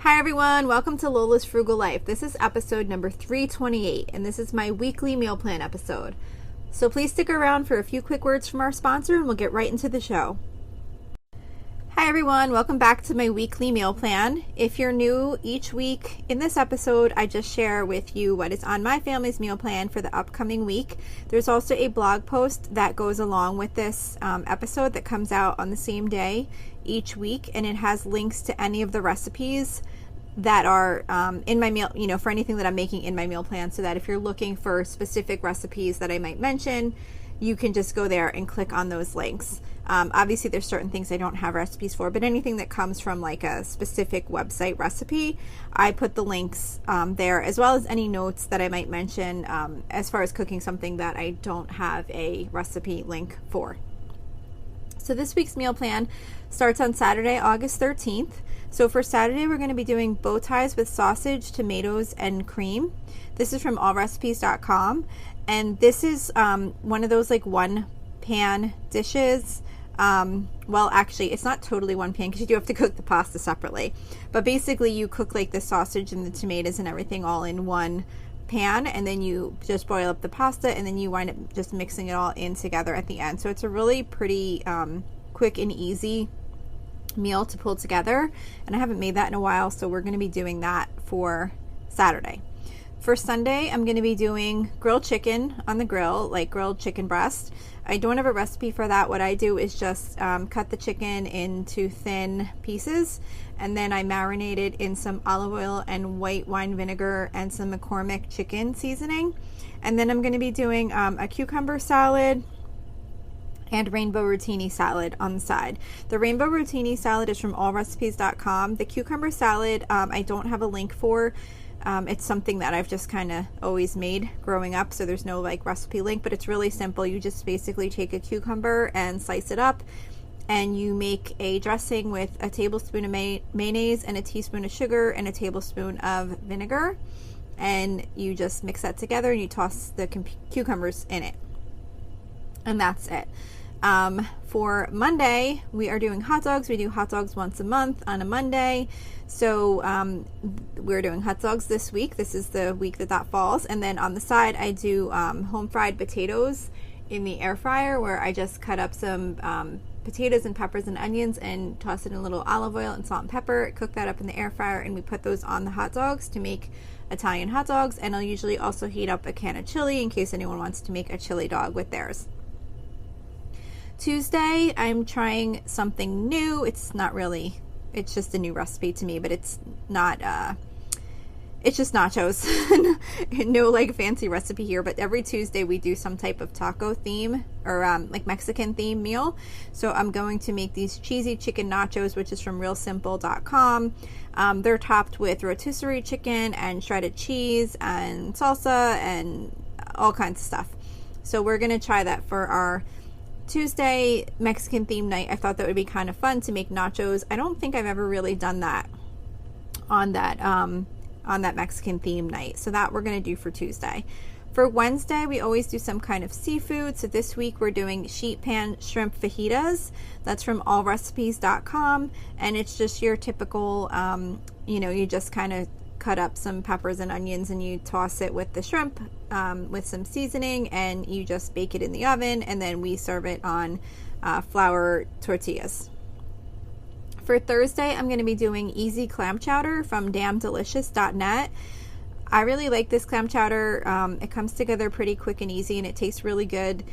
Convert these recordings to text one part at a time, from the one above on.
Hi everyone, welcome to Lola's Frugal Life. This is episode number 328, and this is my weekly meal plan episode. So please stick around for a few quick words from our sponsor and we'll get right into the show. Hi everyone, welcome back to my weekly meal plan. If you're new, each week in this episode, I just share with you what is on my family's meal plan for the upcoming week. There's also a blog post that goes along with this episode that comes out on the same day each week, and it has links to any of the recipes that are in my meal, for anything that I'm making in my meal plan, so that if you're looking for specific recipes that I might mention, you can just go there and click on those links. Obviously there's certain things I don't have recipes for, but anything that comes from like a specific website recipe, I put the links there, as well as any notes that I might mention as far as cooking something that I don't have a recipe link for. So this week's meal plan starts on Saturday, August 13th. So for Saturday, we're going to be doing bow ties with sausage, tomatoes, and cream. This is from allrecipes.com. And this is one of those like one pan dishes. Well, actually, it's not totally one pan because you do have to cook the pasta separately. But basically, you cook like the sausage and the tomatoes and everything all in one pan, and then you just boil up the pasta, and then you wind up just mixing it all in together at the end. So it's a really pretty quick and easy meal to pull together, and I haven't made that in a while, so we're going to be doing that for Saturday. For Sunday, I'm going to be doing grilled chicken on the grill, like grilled chicken breast. I don't have a recipe for that. What I do is just cut the chicken into thin pieces, and then I marinate it in some olive oil and white wine vinegar and some McCormick chicken seasoning. And then I'm going to be doing a cucumber salad and rainbow rotini salad on the side. The rainbow rotini salad is from allrecipes.com. The cucumber salad, I don't have a link for. It's something that I've just kind of always made growing up, so there's no like recipe link, but it's really simple. You just basically take a cucumber and slice it up, and you make a dressing with a tablespoon of mayonnaise and a teaspoon of sugar and a tablespoon of vinegar, and you just mix that together and you toss the cucumbers in it, and that's it. For Monday, we are doing hot dogs. We do hot dogs once a month on a Monday. So we're doing hot dogs this week. This is the week that falls. And then on the side, I do home fried potatoes in the air fryer, where I just cut up some potatoes and peppers and onions and toss it in a little olive oil and salt and pepper, cook that up in the air fryer, and we put those on the hot dogs to make Italian hot dogs. And I'll usually also heat up a can of chili in case anyone wants to make a chili dog with theirs. Tuesday, I'm trying something new. It's just a new recipe to me, but it's not, it's just nachos. No like fancy recipe here, but every Tuesday we do some type of taco theme or like Mexican theme meal. So I'm going to make these cheesy chicken nachos, which is from realsimple.com. They're topped with rotisserie chicken and shredded cheese and salsa and all kinds of stuff. So we're going to try that for our Tuesday Mexican theme night. I thought that would be kind of fun to make nachos. I don't think I've ever really done that on that Mexican theme night. So that we're going to do for Tuesday. For Wednesday, we always do some kind of seafood. So this week we're doing sheet pan shrimp fajitas. That's from allrecipes.com, and it's just your typical you just kind of cut up some peppers and onions and you toss it with the shrimp with some seasoning, and you just bake it in the oven, and then we serve it on flour tortillas. For Thursday, I'm going to be doing easy clam chowder from damndelicious.net. I really like this clam chowder. It comes together pretty quick and easy, and it tastes really good.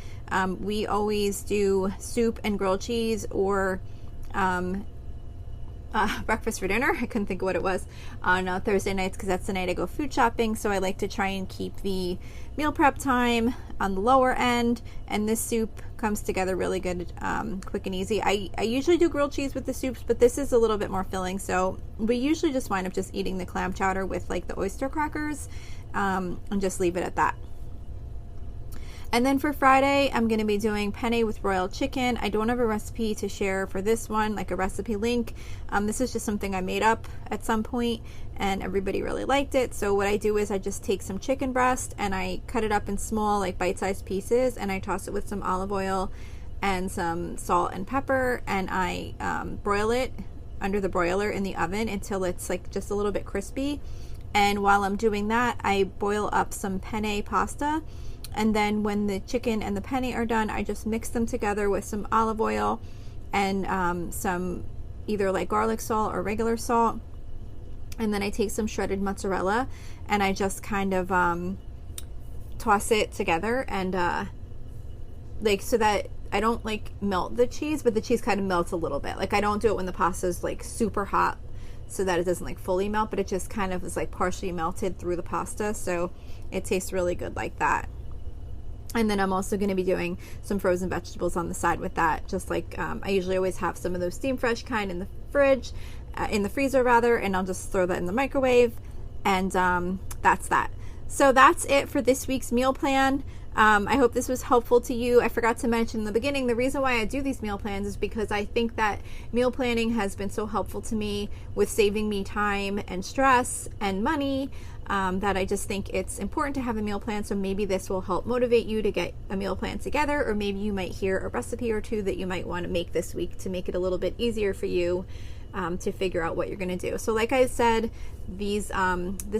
We always do soup and grilled cheese, or breakfast for dinner. I couldn't think of what it was on Thursday nights, because that's the night I go food shopping. So I like to try and keep the meal prep time on the lower end, and this soup comes together really good, quick and easy. I usually do grilled cheese with the soups, but this is a little bit more filling, so we usually just wind up just eating the clam chowder with like the oyster crackers, and just leave it at that. And then for Friday, I'm going to be doing penne with broiled chicken. I don't have a recipe to share for this one, like a recipe link. This is just something I made up at some point, and everybody really liked it. So what I do is I just take some chicken breast and I cut it up in small, like bite-sized pieces, and I toss it with some olive oil and some salt and pepper, and I broil it under the broiler in the oven until it's like just a little bit crispy. And while I'm doing that, I boil up some penne pasta. And then when the chicken and the penne are done, I just mix them together with some olive oil and some either like garlic salt or regular salt. And then I take some shredded mozzarella and I just kind of toss it together and like so that I don't like melt the cheese, but the cheese kind of melts a little bit. Like I don't do it when the pasta is like super hot so that it doesn't like fully melt, but it just kind of is like partially melted through the pasta. So it tastes really good like that. And then I'm also going to be doing some frozen vegetables on the side with that. Just like I usually always have some of those steam fresh kind in the fridge, in the freezer rather, and I'll just throw that in the microwave. And that's that. So that's it for this week's meal plan. I hope this was helpful to you. I forgot to mention in the beginning, the reason why I do these meal plans is because I think that meal planning has been so helpful to me with saving me time and stress and money. That I just think it's important to have a meal plan. So maybe this will help motivate you to get a meal plan together, or maybe you might hear a recipe or two that you might want to make this week to make it a little bit easier for you to figure out what you're going to do. So like I said, this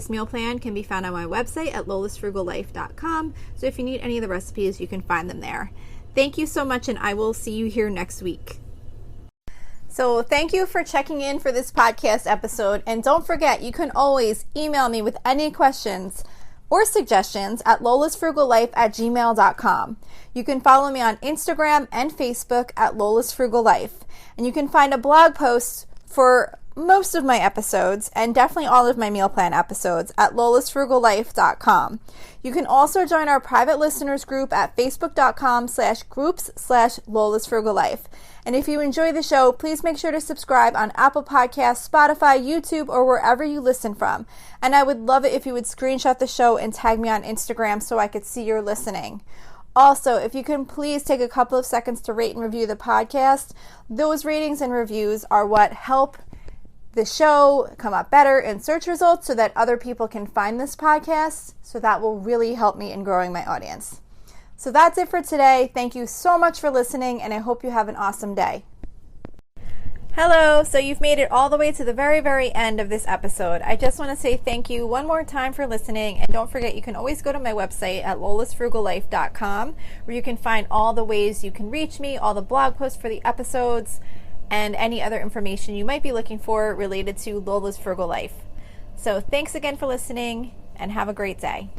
meal plan can be found on my website at lolasfrugallife.com. So if you need any of the recipes, you can find them there. Thank you so much, and I will see you here next week. So thank you for checking in for this podcast episode. And don't forget, you can always email me with any questions or suggestions at lolasfrugallife@gmail.com. You can follow me on Instagram and Facebook at lolasfrugallife. And you can find a blog post for most of my episodes and definitely all of my meal plan episodes at lolasfrugallife.com. You can also join our private listeners group at facebook.com/groups/lolasfrugallife. And if you enjoy the show, please make sure to subscribe on Apple Podcasts, Spotify, YouTube, or wherever you listen from. And I would love it if you would screenshot the show and tag me on Instagram so I could see you're listening. Also, if you can please take a couple of seconds to rate and review the podcast. Those ratings and reviews are what help the show come up better in search results so that other people can find this podcast. So that will really help me in growing my audience. So that's it for today. Thank you so much for listening, and I hope you have an awesome day. Hello, so you've made it all the way to the very, very end of this episode. I just want to say thank you one more time for listening, and don't forget you can always go to my website at lolasfrugallife.com where you can find all the ways you can reach me, all the blog posts for the episodes, and any other information you might be looking for related to Lola's Frugal Life. So thanks again for listening, and have a great day.